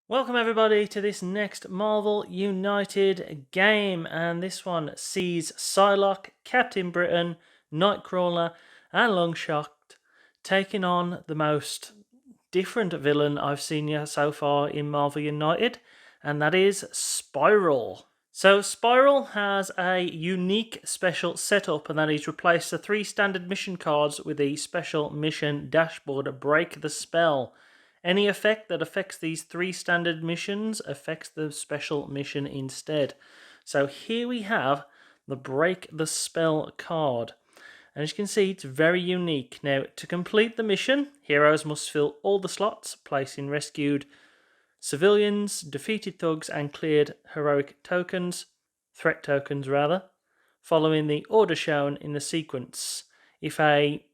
Welcome everybody to this next Marvel United game, and this one sees Psylocke, Captain Britain, Nightcrawler and Longshot taking on the most different villain I've seen yet so far in Marvel United, and that is Spiral. So Spiral has a unique special setup, and that is replace the 3 standard mission cards with the special mission dashboard Break the Spell. Any effect that affects these 3 standard missions affects the special mission instead. So here we have the Break the Spell card. And as you can see, it's very unique. Now, to complete the mission, heroes must fill all the slots, placing rescued civilians, defeated thugs, and cleared heroic tokens, threat tokens rather, following the order shown in the sequence. If a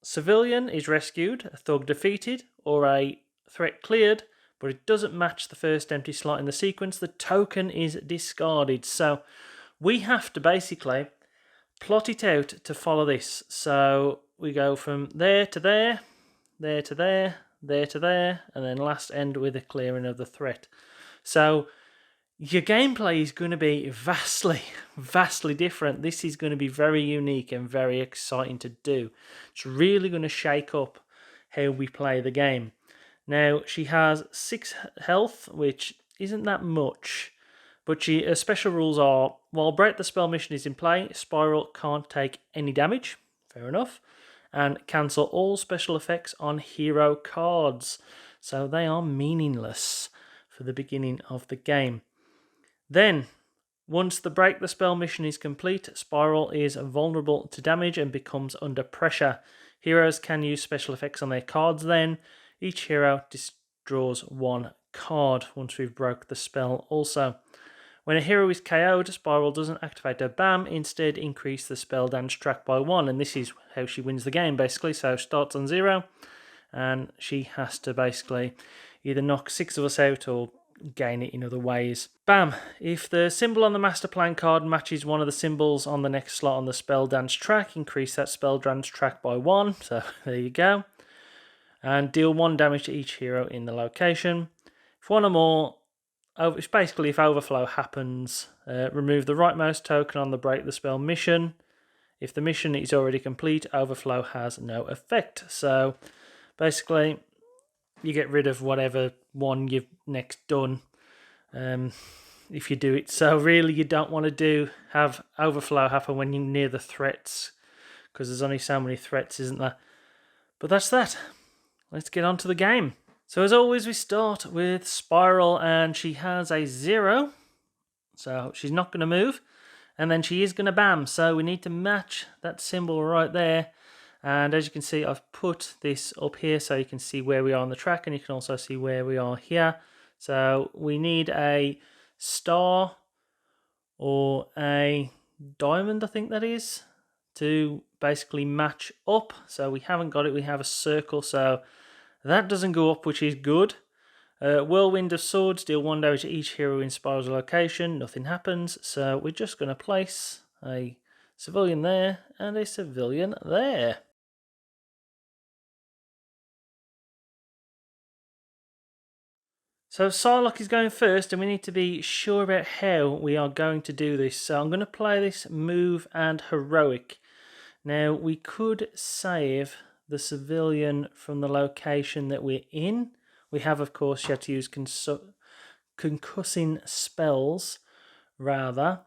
civilian is rescued, a thug defeated, or a threat cleared, but it doesn't match the first empty slot in the sequence, the token is discarded. So we have to basically plot it out to follow this. So we go from there to there, there to there, there to there, and then last end with a clearing of the threat. So your gameplay is going to be vastly different. This is going to be very unique and very exciting to do. It's really going to shake up how we play the game. Now, she has 6 health, which isn't that much, but her special rules are, while Break the Spell mission is in play, Spiral can't take any damage, fair enough, and cancel all special effects on hero cards. So they are meaningless for the beginning of the game. Then, once the Break the Spell mission is complete, Spiral is vulnerable to damage and becomes under pressure. Heroes can use special effects on their cards then. Each hero draws 1 card once we've broke the spell also. When a hero is KO'd, Spiral doesn't activate her BAM, instead increase the spell damage track by 1, and this is how she wins the game basically. So starts on 0, and she has to basically either knock 6 of us out or gain it in other ways. Bam! If the symbol on the master plan card matches one of the symbols on the next slot on the spell dance track, increase that spell dance track by 1. So there you go. And deal 1 damage to each hero in the location. If one or more, it's basically if overflow happens, remove the rightmost token on the Break the Spell mission. If the mission is already complete, overflow has no effect. So basically, you get rid of whatever one you've next done if you do it. So really, you don't want to have overflow happen when you're near the threats, because there's only so many threats, isn't there? But that's that. Let's get on to the game. So as always, we start with Spiral, and she has a 0, so she's not going to move, and then she is going to BAM, so we need to match that symbol right there. And as you can see, I've put this up here so you can see where we are on the track, and you can also see where we are here. So we need a star or a diamond, I think that is, to basically match up. So we haven't got it, we have a circle, so that doesn't go up, which is good. Whirlwind of Swords, deal 1 damage to each hero in Spiral's location, nothing happens, so we're just going to place a civilian there and a civilian there. So Psylocke is going first, and we need to be sure about how we are going to do this. So I'm going to play this move and heroic. Now, we could save the civilian from the location that we're in. We have, of course, yet to use concussing spells, rather.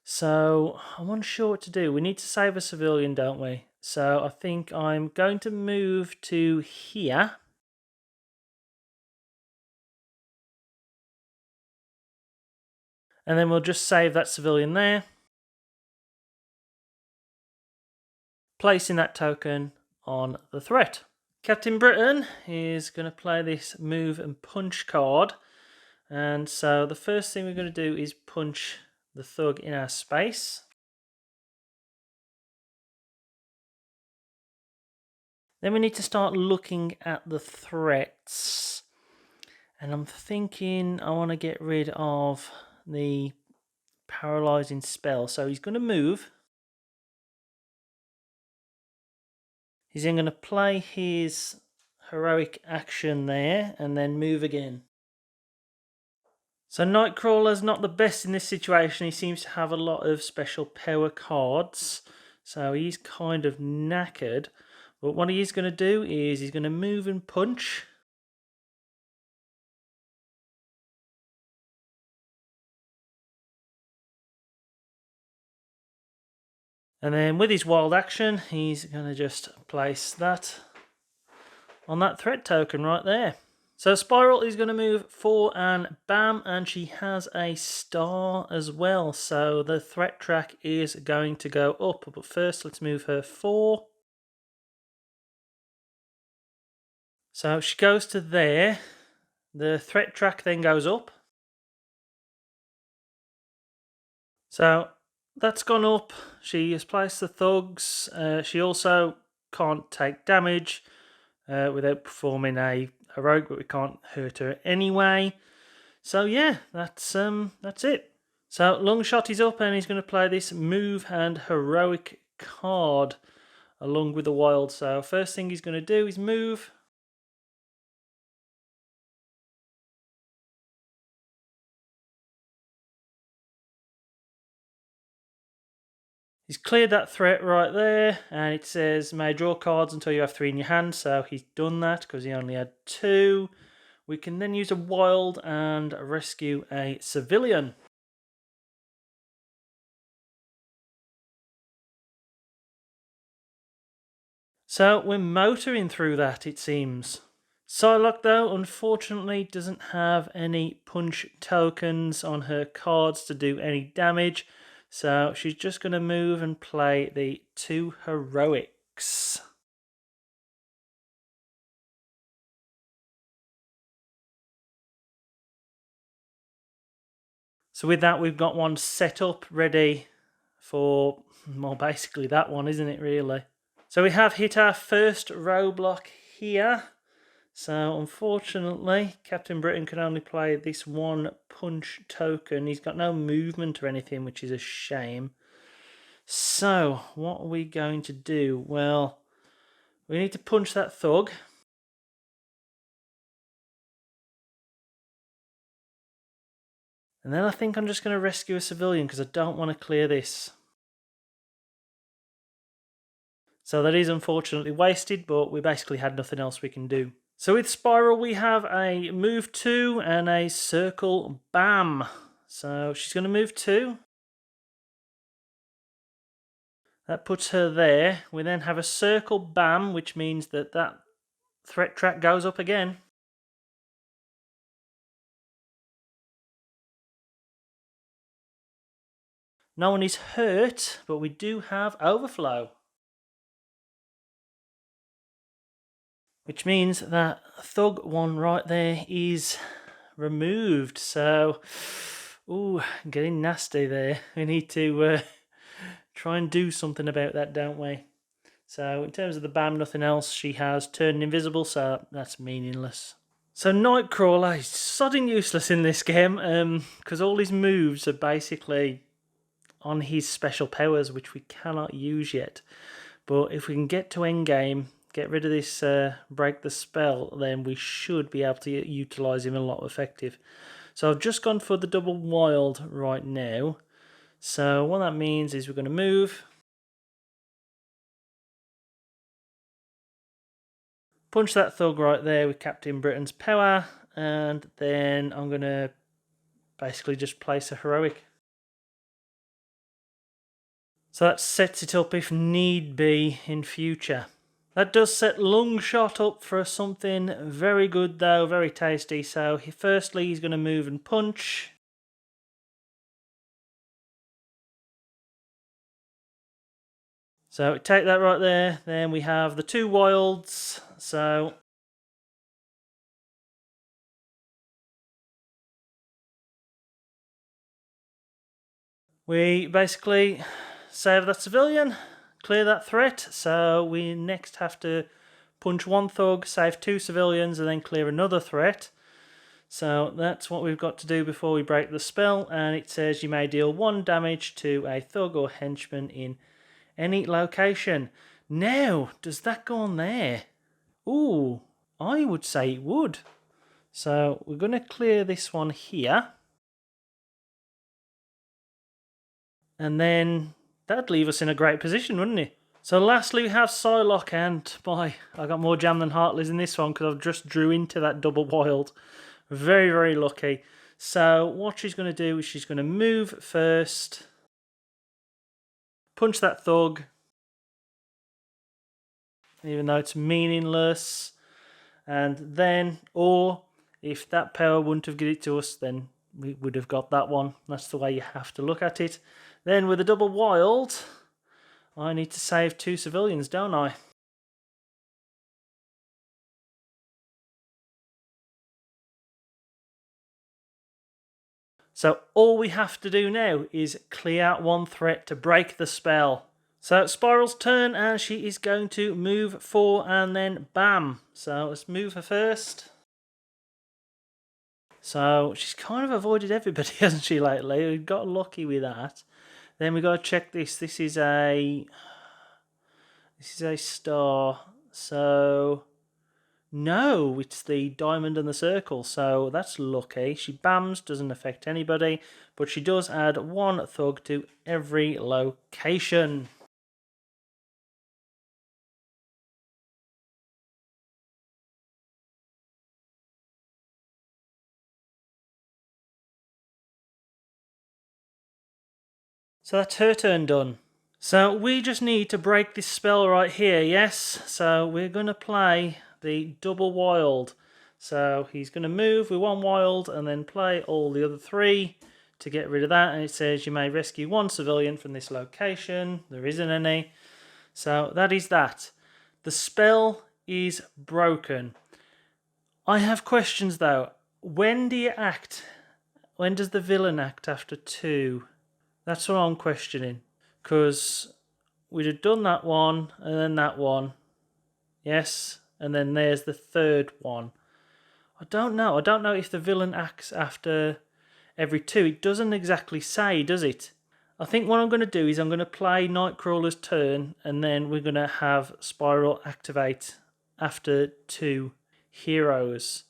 So I'm unsure what to do. We need to save a civilian, don't we? So I think I'm going to move to here. And then we'll just save that civilian there. Placing that token on the threat. Captain Britain is going to play this move and punch card. And so the first thing we're going to do is punch the thug in our space. Then we need to start looking at the threats. And I'm thinking I want to get rid of the paralyzing spell. So he's going to move. He's then going to play his heroic action there and then move again. So Nightcrawler's not the best in this situation. He seems to have a lot of special power cards. So he's kind of knackered. But what he is going to do is he's going to move and punch. And then with his wild action, he's going to just place that on that threat token right there. So Spiral is going to move 4 and bam, and she has a star as well. So the threat track is going to go up. But first, let's move her 4. So she goes to there. The threat track then goes up. So that's gone up. She has placed the thugs. She also can't take damage without performing a heroic, but we can't hurt her anyway. So yeah, that's it. So Longshot is up and he's going to play this move and heroic card along with the wild. So first thing he's going to do is move. He's cleared that threat right there, and it says may draw cards until you have 3 in your hand, so he's done that because he only had 2. We can then use a wild and rescue a civilian. So we're motoring through that, it seems. Psylocke, though, unfortunately doesn't have any punch tokens on her cards to do any damage, so she's just going to move and play the 2 heroics. So with that, we've got one set up, ready for, well, basically that one, isn't it, really? So we have hit our first roadblock here. So unfortunately, Captain Britain can only play this 1 punch token. He's got no movement or anything, which is a shame. So what are we going to do? Well, we need to punch that thug. And then I think I'm just going to rescue a civilian because I don't want to clear this. So that is unfortunately wasted, but we basically had nothing else we can do. So with Spiral, we have a move 2 and a circle bam. So she's going to move 2. That puts her there. We then have a circle bam, which means that that threat track goes up again. No one is hurt, but we do have overflow. Which means that thug 1 right there is removed. So, ooh, getting nasty there. We need to try and do something about that, don't we? So in terms of the BAM, nothing else. She has turned invisible, so that's meaningless. So Nightcrawler is sodding useless in this game because all his moves are basically on his special powers, which we cannot use yet. But if we can get to endgame, get rid of this break the spell, then we should be able to utilise him a lot effective. So I've just gone for the double wild right now. So what that means is we're going to move. Punch that thug right there with Captain Britain's power, and then I'm going to basically just place a heroic. So that sets it up if need be in future. That does set Longshot up for something very good though, very tasty. So firstly he's going to move and punch. So take that right there. Then we have the 2 wilds. So we basically save that civilian, clear that threat. So we next have to punch 1 thug, save 2 civilians, and then clear another threat. So that's what we've got to do before we break the spell. And it says you may deal 1 damage to a thug or henchman in any location. Now, does that go on there? Ooh, I would say it would. So we're going to clear this one here. And then that'd leave us in a great position, wouldn't it? So lastly we have Psylocke, and I got more jam than Heartless in this one because I've just drew into that double wild. Very, very lucky. So what she's going to do is she's going to move first, punch that thug, even though it's meaningless, and then, or if that power wouldn't have given it to us, then we would have got that one. That's the way you have to look at it. Then with a double wild, I need to save 2 civilians, don't I? So all we have to do now is clear out 1 threat to break the spell. So Spiral's turn, and she is going to move 4 and then bam. So let's move her first. So she's kind of avoided everybody, hasn't she, lately? We got lucky with that. Then we got to check this. This is a star. So no, it's the diamond and the circle. So that's lucky. She bams, doesn't affect anybody, but she does add 1 thug to every location. So that's her turn done. So we just need to break this spell right here, yes? So we're going to play the double wild. So he's going to move with 1 wild and then play all the other 3 to get rid of that. And it says you may rescue 1 civilian from this location. There isn't any. So that is that. The spell is broken. I have questions though. When do you act? When does the villain act after 2? That's what I'm questioning. Because we'd have done that one, and then that one. Yes, and then there's the 3rd one. I don't know. I don't know if the villain acts after every 2. It doesn't exactly say, does it? I think what I'm going to do is I'm going to play Nightcrawler's turn, and then we're going to have Spiral activate after 2 heroes.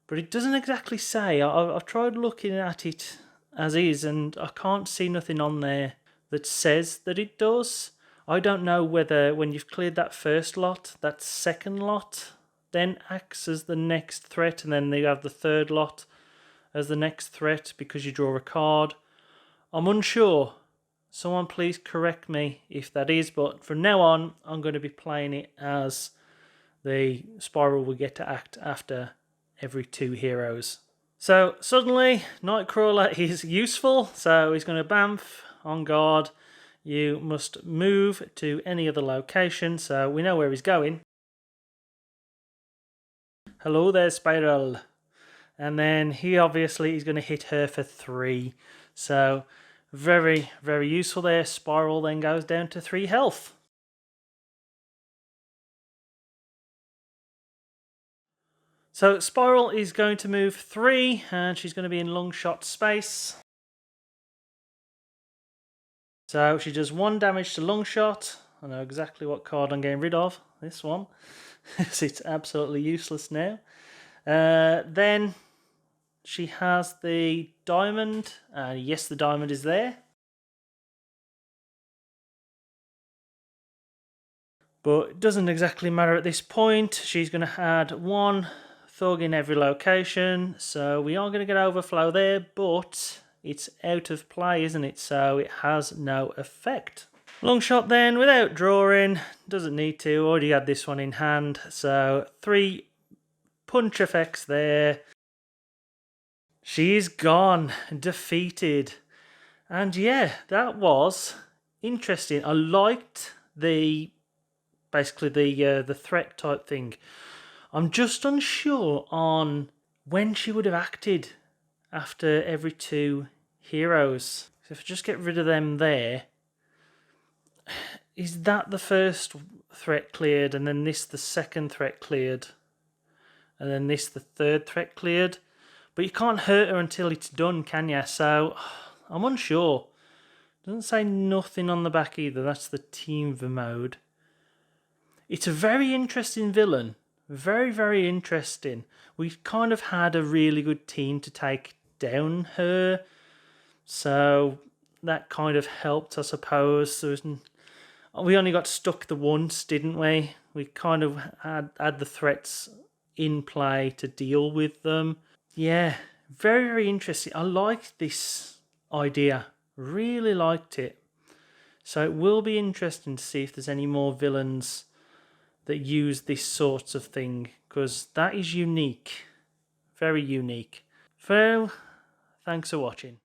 But it doesn't exactly say. I've tried looking at it as is, and I can't see nothing on there that says that it does. I don't know whether when you've cleared that first lot, that second lot then acts as the next threat, and then you have the 3rd lot as the next threat because you draw a card. I'm unsure. Someone please correct me if that is, but from now on I'm going to be playing it as the Spiral will get to act after every 2 heroes. So suddenly Nightcrawler is useful, so he's going to bamf on guard. You must move to any other location, so we know where he's going. Hello there, Spiral. And then he obviously is going to hit her for 3. So very, very useful there. Spiral then goes down to 3 health. So Spiral is going to move 3, and she's going to be in Longshot space. So she does 1 damage to Longshot. I know exactly what card I'm getting rid of. This one. It's absolutely useless now. Then she has the diamond. Yes, the diamond is there. But it doesn't exactly matter at this point. She's going to add 1 thug in every location. So we are going to get overflow there, but it's out of play, isn't it? So it has no effect. Longshot then, without drawing, doesn't need to, already had this one in hand. So 3 punch effects there. She is gone, defeated. And yeah, that was interesting. I liked basically the threat type thing. I'm just unsure on when she would have acted after every 2 heroes. So if I just get rid of them there, is that the first threat cleared, and then this the second threat cleared, and then this the 3rd threat cleared? But you can't hurt her until it's done, can you? So I'm unsure. Doesn't say nothing on the back either. That's the team mode. It's a very interesting villain. Very, very interesting. We've kind of had a really good team to take down her. So that kind of helped, I suppose. We only got stuck the once, didn't we? We kind of had the threats in play to deal with them. Yeah, very, very interesting. I like this idea. Really liked it. So it will be interesting to see if there's any more villains that use this sort of thing, because that is unique. Very unique. Well, thanks for watching.